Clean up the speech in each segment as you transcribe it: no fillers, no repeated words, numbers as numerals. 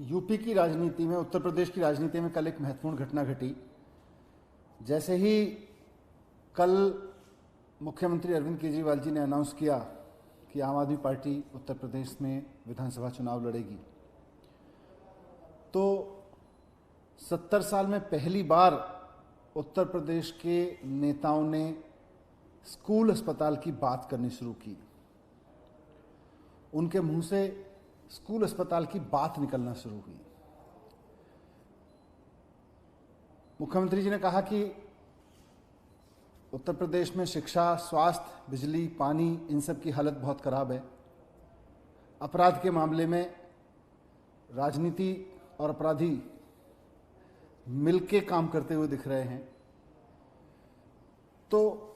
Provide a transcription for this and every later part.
UP की राजनीति में, उत्तर प्रदेश की राजनीति में कल एक महत्वपूर्ण घटना घटी। जैसे ही कल मुख्यमंत्री अरविंद केजरीवाल जी ने अनाउंस किया कि आम आदमी पार्टी उत्तर प्रदेश में विधानसभा चुनाव लड़ेगी, तो 70 साल में पहली बार उत्तर प्रदेश के नेताओं ने स्कूल अस्पताल की बात करनी शुरू की। उनके मुंह से स्कूल अस्पताल की बात निकलना शुरू हुई। मुख्यमंत्री जी ने कहा कि उत्तर प्रदेश में शिक्षा, स्वास्थ्य, बिजली, पानी, इन सब की हालत बहुत खराब है। अपराध के मामले में राजनीति और अपराधी मिलके काम करते हुए दिख रहे हैं। तो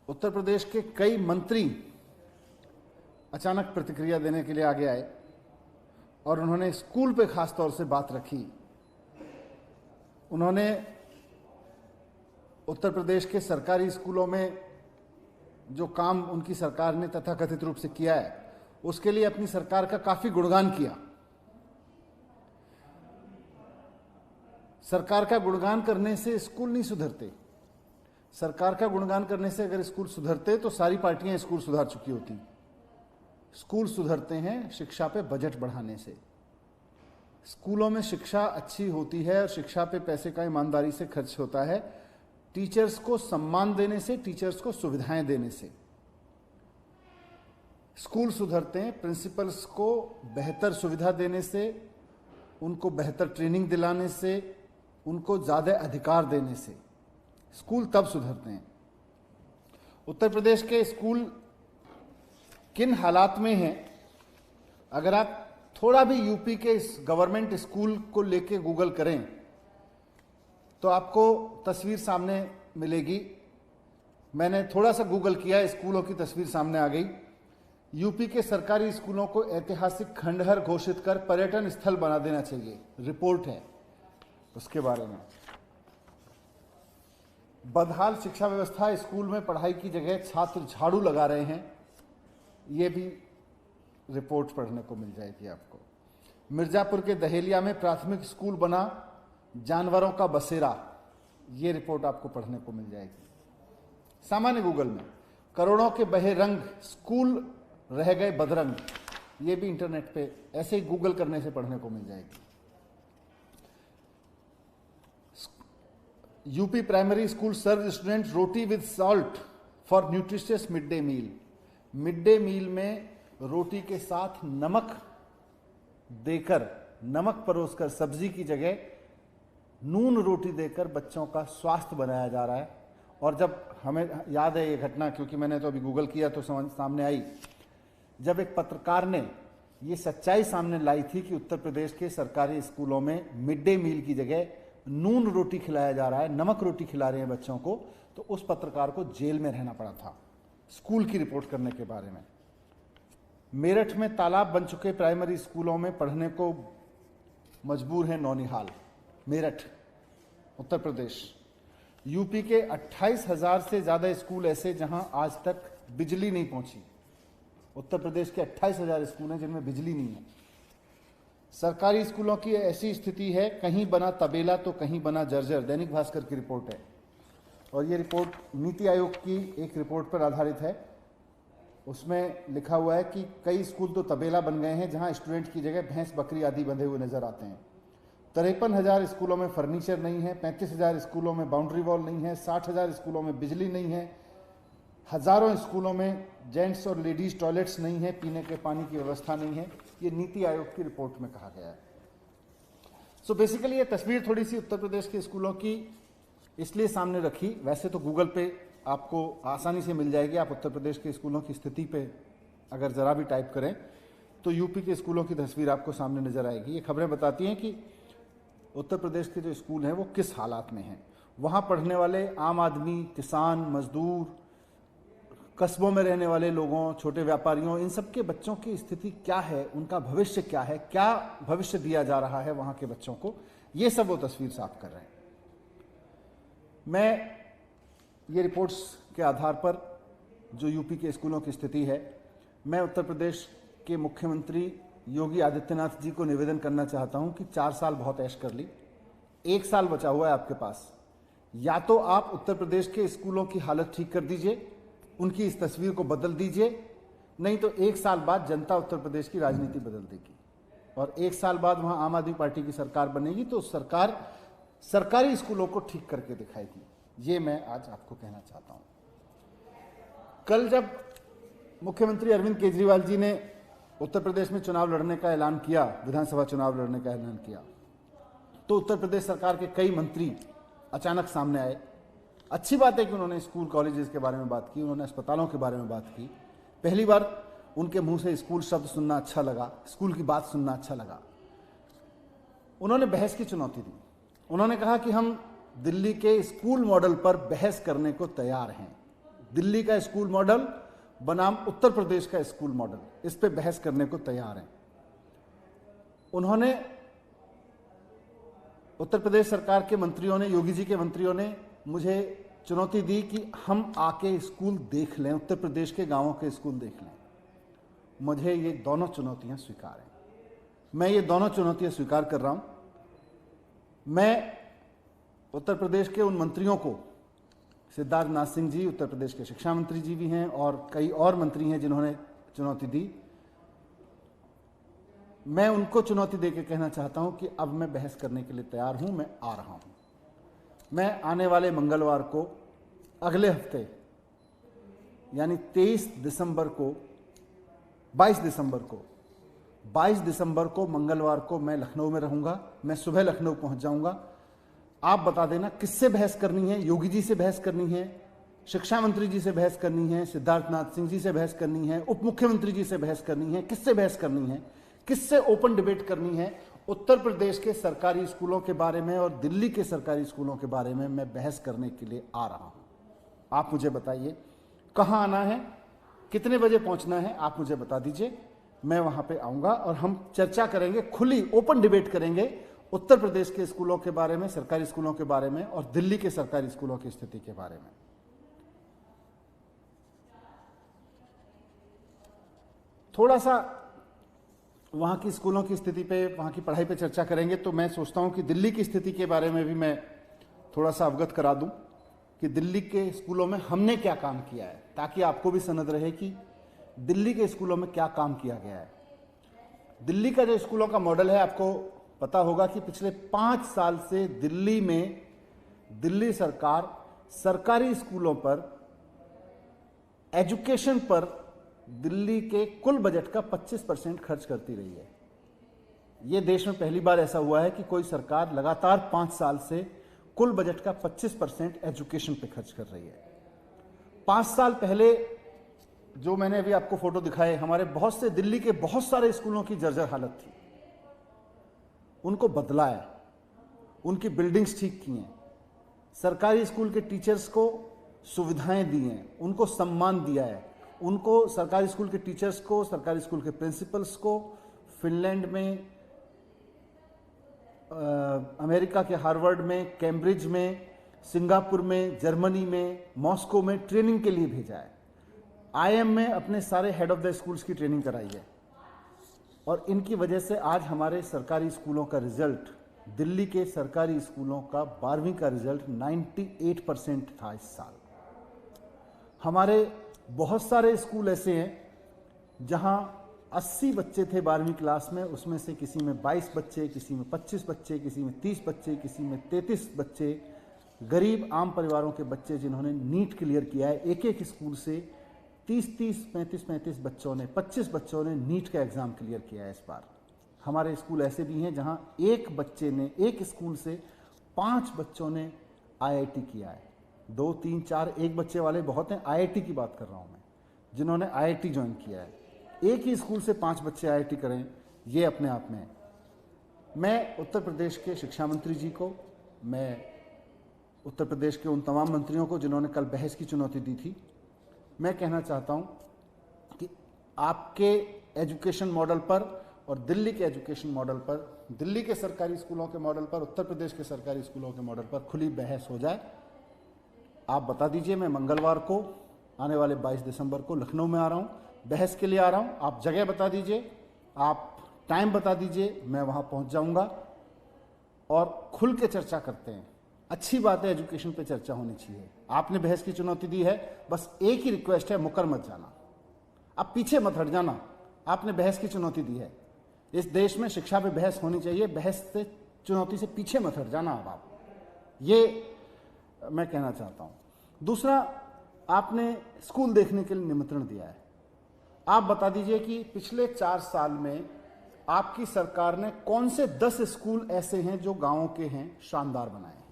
उत्तर प्रदेश के कई मंत्री अचानक प्रतिक्रिया देने के लिए आगे आए और उन्होंने स्कूल पे खास तौर से बात रखी। उन्होंने उत्तर प्रदेश के सरकारी स्कूलों में जो काम उनकी सरकार ने तथाकथित रूप से किया है, उसके लिए अपनी सरकार का काफी गुणगान किया। सरकार का गुणगान करने से स्कूल नहीं सुधरते। सरकार का गुणगान करने से अगर स्कूल सुधरते तो सारी पार्टियां स्कूल सुधार चुकी होती। स्कूल सुधरते हैं शिक्षा पे बजट बढ़ाने से। स्कूलों में शिक्षा अच्छी होती है और शिक्षा पे पैसे का ईमानदारी से खर्च होता है, टीचर्स को सम्मान देने से, टीचर्स को सुविधाएं देने से। स्कूल सुधरते हैं प्रिंसिपल्स को बेहतर सुविधा देने से, उनको बेहतर ट्रेनिंग दिलाने से, उनको ज्यादा अधिकार देने से। स्कूल तब सुधरते हैं। उत्तर प्रदेश के स्कूल किन हालात में हैं, अगर आप थोड़ा भी यूपी के इस गवर्नमेंट स्कूल को लेके गूगल करें तो आपको तस्वीर सामने मिलेगी। मैंने थोड़ा सा गूगल किया, स्कूलों की तस्वीर सामने आ गई। यूपी के सरकारी स्कूलों को ऐतिहासिक खंडहर घोषित कर पर्यटन स्थल बना देना चाहिए, रिपोर्ट है उसके बारे में। बदहाल शिक्षा व्यवस्था, स्कूल में पढ़ाई की जगह छात्र झाड़ू लगा रहे हैं, ये भी रिपोर्ट पढ़ने को मिल जाएगी आपको। मिर्जापुर के दहेलिया में प्राथमिक स्कूल बना, जानवरों का बसेरा, ये रिपोर्ट आपको पढ़ने को मिल जाएगी सामान्य गूगल में। करोड़ों के बहे रंग, स्कूल रह गए बदरंग, ये भी इंटरनेट पे ऐसे ही गूगल करने से पढ़ने को मिल जाएगी। UP primary school serve student roti with salt for nutritious mid day meal. Mid day meal में रोटी के साथ नमक देकर, नमक परोसकर, सब्जी की जगह नून रोटी देकर बच्चों का स्वास्थ्य बनाया जा रहा है। और जब हमें याद है ये घटना, क्योंकि मैंने तो अभी गूगल किया तो सामने आई, जब एक पत्रकार ने ये सच्चाई सामने लाई थी कि उत्तर प्रदेश के सरकारी स्कूलों में मिड डे मील की जगह नून रोटी खिलाया जा रहा है, नमक रोटी खिला रहे हैं बच्चों को, तो उस पत्रकार को जेल में रहना पड़ा था स्कूल की रिपोर्ट करने के बारे में। मेरठ में तालाब बन चुके प्राइमरी स्कूलों में पढ़ने को मजबूर है नौनिहाल। मेरठ, उत्तर प्रदेश। यूपी के 28,000 से ज्यादा स्कूल ऐसे जहां आज तक बिजली नहीं पहुंची। उत्तर प्रदेश के 28,000 स्कूल हैं जिनमें बिजली नहीं है। सरकारी स्कूलों की ऐसी स्थिति है, कहीं बना तबेला तो कहीं बना जर्जर, दैनिक भास्कर की रिपोर्ट है। और ये रिपोर्ट नीति आयोग की एक रिपोर्ट पर आधारित है। उसमें लिखा हुआ है कि कई स्कूल तो तबेला बन गए हैं जहां स्टूडेंट की जगह भैंस बकरी आदि बंधे हुए नजर आते हैं। 53,000 स्कूलों में फर्नीचर नहीं है, 35,000 स्कूलों में बाउंड्री वॉल नहीं है, 60,000 स्कूलों में बिजली नहीं है, हजारों स्कूलों में जेंट्स और लेडीज टॉयलेट्स नहीं है, पीने के पानी की व्यवस्था नहीं है। ये नीति आयोग की रिपोर्ट में कहा गया है। सो बेसिकली ये तस्वीर थोड़ी सी उत्तर प्रदेश के स्कूलों की इसलिए सामने रखी। वैसे तो गूगल पे आपको आसानी से मिल जाएगी। आप उत्तर प्रदेश के स्कूलों की स्थिति पे अगर जरा भी टाइप करें तो यूपी के स्कूलों की तस्वीर आपको सामने नजर आएगी। ये खबरें बताती हैं कि उत्तर प्रदेश के जो स्कूल हैं वो किस हालात में हैं। वहाँ पढ़ने वाले आम आदमी, किसान, मजदूर, कस्बों में रहने वाले लोगों, छोटे व्यापारियों, इन सब के बच्चों की स्थिति क्या है, उनका भविष्य क्या है, क्या भविष्य दिया जा रहा है वहाँ के बच्चों को, ये सब वो तस्वीर साफ कर रहे हैं। मैं ये रिपोर्ट्स के आधार पर जो यूपी के स्कूलों की स्थिति है, मैं उत्तर प्रदेश के मुख्यमंत्री योगी आदित्यनाथ जी को निवेदन करना चाहता हूं कि 4 साल बहुत ऐश कर ली, 1 साल बचा हुआ है आपके पास। या तो आप उत्तर प्रदेश के स्कूलों की हालत ठीक कर दीजिए, उनकी इस तस्वीर को बदल दीजिए, नहीं तो 1 साल बाद जनता उत्तर प्रदेश की राजनीति बदल देगी और 1 साल बाद वहां आम आदमी पार्टी की सरकार बनेगी तो सरकार सरकारी स्कूलों को ठीक करके दिखाएगी। ये मैं आज आपको कहना चाहता हूं। कल जब मुख्यमंत्री अरविंद केजरीवाल जी ने उत्तर प्रदेश में चुनाव लड़ने का ऐलान किया, विधानसभा चुनाव लड़ने का ऐलान किया, तो उत्तर प्रदेश सरकार के कई मंत्री अचानक सामने आए। अच्छी बात है कि उन्होंने स्कूल कॉलेजेस के बारे में बात की, उन्होंने अस्पतालों के बारे में बात की। पहली बार उनके मुंह से स्कूल शब्द सुनना अच्छा लगा, स्कूल की बात सुनना अच्छा लगा। उन्होंने बहस की चुनौती दी। उन्होंने कहा कि हम दिल्ली के स्कूल मॉडल पर बहस करने को तैयार हैं। दिल्ली का स्कूल मॉडल बनाम उत्तर प्रदेश का स्कूल मॉडल, इस पे बहस करने को तैयार हैं। उन्होंने उत्तर प्रदेश सरकार के मंत्रियों ने, योगी जी के मंत्रियों ने मुझे चुनौती दी कि हम आके स्कूल देख लें, उत्तर प्रदेश के गांवों के स्कूल देख लें। मुझे ये दोनों चुनौतियां स्वीकार हैं। मैं ये दोनों चुनौतियां स्वीकार कर रहा हूं। मैं उत्तर प्रदेश के उन मंत्रियों को, सिद्धार्थ नाथ सिंह जी उत्तर प्रदेश के शिक्षा मंत्री जी भी हैं और कई और मंत्री हैं जिन्होंने चुनौती दी, मैं उनको चुनौती देकर कहना चाहता हूं कि अब मैं बहस करने के लिए तैयार हूं, मैं आ रहा हूं। मैं आने वाले मंगलवार को, अगले हफ्ते यानी 22 दिसंबर को मंगलवार को मैं लखनऊ में रहूंगा। मैं सुबह लखनऊ पहुंच जाऊंगा। आप बता देना किससे बहस करनी है। योगी जी से बहस करनी है, शिक्षा मंत्री जी से बहस करनी है, सिद्धार्थ नाथ सिंह जी से बहस करनी है, उप मुख्यमंत्री जी से बहस करनी है, किससे बहस करनी है, किससे ओपन डिबेट करनी है। उत्तर प्रदेश के सरकारी स्कूलों के बारे में और दिल्ली के सरकारी स्कूलों के बारे में मैं बहस करने के लिए आ रहा हूं। आप मुझे बताइए कहां आना है, कितने बजे पहुंचना है, आप मुझे बता दीजिए। मैं वहां पे आऊंगा और हम चर्चा करेंगे, खुली ओपन डिबेट करेंगे उत्तर प्रदेश के स्कूलों के बारे में, सरकारी स्कूलों के बारे में और दिल्ली के सरकारी स्कूलों की स्थिति के बारे में। थोड़ा सा वहां की स्कूलों की स्थिति पे, वहां की पढ़ाई पे चर्चा करेंगे तो मैं सोचता हूं कि दिल्ली की स्थिति के बारे में भी मैं थोड़ा सा अवगत करा दूं कि दिल्ली के स्कूलों में हमने क्या काम किया है, ताकि आपको भी सनद रहे कि दिल्ली के स्कूलों में क्या काम किया गया है। दिल्ली का जो स्कूलों का मॉडल है, आपको पता होगा कि पिछले 5 साल से दिल्ली में दिल्ली सरकार सरकारी स्कूलों पर, एजुकेशन पर दिल्ली के कुल बजट का 25% खर्च करती रही है। यह देश में पहली बार ऐसा हुआ है कि कोई सरकार लगातार 5 साल से कुल बजट का 25% एजुकेशन पे खर्च कर रही है। 5 साल पहले जो मैंने अभी आपको फोटो दिखाए, हमारे बहुत से दिल्ली के बहुत सारे स्कूलों की जर्जर हालत थी। उनको बदला है, उनकी बिल्डिंग्स ठीक की हैं, सरकारी स्कूल के टीचर्स को सुविधाएं दी हैं, उनको सम्मान दिया है, उनको सरकारी स्कूल के टीचर्स को, सरकारी स्कूल के प्रिंसिपल्स को फिनलैंड में, अमेरिका के हार्वर्ड में, कैम्ब्रिज में, सिंगापुर में, जर्मनी में, मॉस्को में ट्रेनिंग के लिए भेजा है। IIM में अपने सारे हेड ऑफ द स्कूल्स की ट्रेनिंग कराई है और इनकी वजह से आज हमारे सरकारी स्कूलों का रिजल्ट, दिल्ली के सरकारी स्कूलों का 12वीं का रिजल्ट 98% था इस साल। हमारे बहुत सारे स्कूल ऐसे हैं जहां 80 बच्चे थे 12वीं क्लास में, उसमें से किसी में 22 बच्चे, किसी में 25 बच्चे, किसी में 30 बच्चे, किसी में 33 बच्चे, गरीब आम परिवारों के बच्चे जिन्होंने नीट क्लियर किया है। एक एक स्कूल से 30-30, 35-35 बच्चों ने, 25 बच्चों ने नीट का एग्जाम क्लियर किया है इस बार। हमारे स्कूल ऐसे भी हैं जहां एक बच्चे ने, एक स्कूल से 5 बच्चों ने IIT किया है। 2, 3, 4 एक बच्चे वाले बहुत हैं, IIT की बात कर रहा हूं मैं, जिन्होंने IIT ज्वाइन किया है। एक ही स्कूल से 5 बच्चे IIT करें, ये अपने आप में। मैं उत्तर प्रदेश के शिक्षा मंत्री जी को, मैं उत्तर प्रदेश के उन तमाम मंत्रियों को जिन्होंने कल बहस की चुनौती दी थी, मैं कहना चाहता हूं कि आपके एजुकेशन मॉडल पर और दिल्ली के एजुकेशन मॉडल पर, दिल्ली के सरकारी स्कूलों के मॉडल पर, उत्तर प्रदेश के सरकारी स्कूलों के मॉडल पर खुली बहस हो जाए। आप बता दीजिए, मैं मंगलवार को आने वाले 22 दिसंबर को लखनऊ में आ रहा हूं, बहस के लिए आ रहा हूं। आप जगह बता दीजिए, आप टाइम बता दीजिए, मैं वहां पहुंच जाऊंगा और खुल के चर्चा करते हैं। अच्छी बात है, एजुकेशन पे चर्चा होनी चाहिए। आपने बहस की चुनौती दी है, बस एक ही रिक्वेस्ट है, मुकर मत जाना, अब पीछे मत हट जाना। आपने बहस की चुनौती दी है, इस देश में शिक्षा पे बहस होनी चाहिए, बहस से चुनौती से पीछे मत हट जाना। अब आप, ये मैं कहना चाहता हूं। दूसरा, आपने स्कूल देखने के लिए निमंत्रण दिया है। आप बता दीजिए कि पिछले 4 साल में आपकी सरकार ने कौन से 10 स्कूल ऐसे हैं जो गांवों के हैं, शानदार बनाए हैं,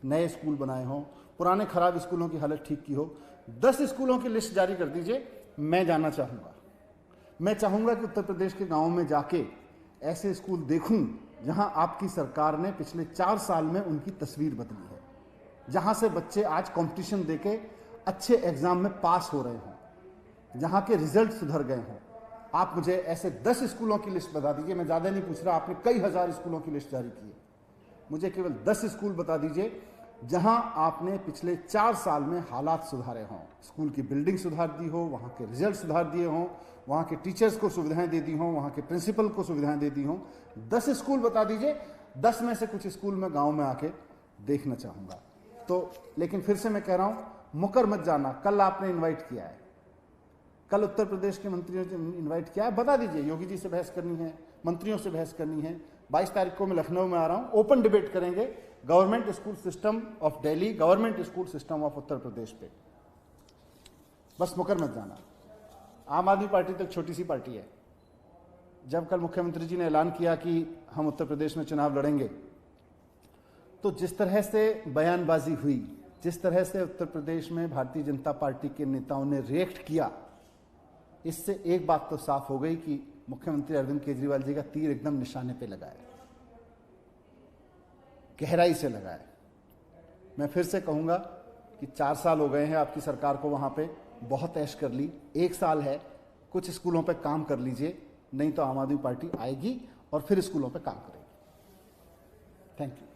नए स्कूल बनाए हों, पुराने खराब स्कूलों की हालत ठीक की हो। 10 स्कूलों की लिस्ट जारी कर दीजिए, मैं जाना चाहूँगा। मैं चाहूँगा कि उत्तर प्रदेश के गाँवों में जाके ऐसे स्कूल देखूँ जहाँ आपकी सरकार ने पिछले 4 साल में उनकी तस्वीर बदली है, जहाँ से बच्चे आज कंपटीशन देके अच्छे एग्जाम में पास हो रहे हों, जहाँ के रिजल्ट सुधर गए हों। आप मुझे ऐसे 10 स्कूलों की लिस्ट बता दीजिए, मैं ज़्यादा नहीं पूछ रहा, आपने कई हजार स्कूलों की लिस्ट जारी की है। मुझे केवल 10 स्कूल बता दीजिए जहां आपने पिछले 4 साल में हालात सुधारे हों, स्कूल की बिल्डिंग सुधार दी हो, वहां के रिजल्ट सुधार दिए हों, वहां के टीचर्स को सुविधाएं दे दी हों, वहां के प्रिंसिपल को सुविधाएं दे दी हों। 10 स्कूल बता दीजिए, 10 में से कुछ स्कूल में गांव में आके देखना चाहूँगा। तो लेकिन फिर से मैं कह रहा हूँ, मुकर मत जाना। कल आपने इन्वाइट किया है, कल उत्तर प्रदेश के मंत्रियों ने इन्वाइट किया है, बता दीजिए योगी जी से बहस करनी है, मंत्रियों से बहस करनी है। 22 तारीख को मैं लखनऊ में आ रहा हूँ, ओपन डिबेट करेंगे government school system of Delhi, government school system of Uttar Pradesh पे। बस मुकर मत जाना। आम आदमी पार्टी तो एक छोटी सी पार्टी है। जब कल मुख्यमंत्री जी ने ऐलान किया कि हम उत्तर प्रदेश में चुनाव लड़ेंगे, तो जिस तरह से बयानबाजी हुई, जिस तरह से उत्तर प्रदेश में भारतीय जनता पार्टी के नेताओं ने रिएक्ट किया, इससे एक बात तो साफ हो गई कि मुख्यमंत्री अरविंद केजरीवाल जी का तीर एकदम निशाने पे लगा है, गहराई से लगा है। मैं फिर से कहूंगा कि 4 साल हो गए हैं आपकी सरकार को, वहां पे बहुत ऐश कर ली। 1 साल है, कुछ स्कूलों पे काम कर लीजिए, नहीं तो आम आदमी पार्टी आएगी और फिर स्कूलों पे काम करेगी। Thank you.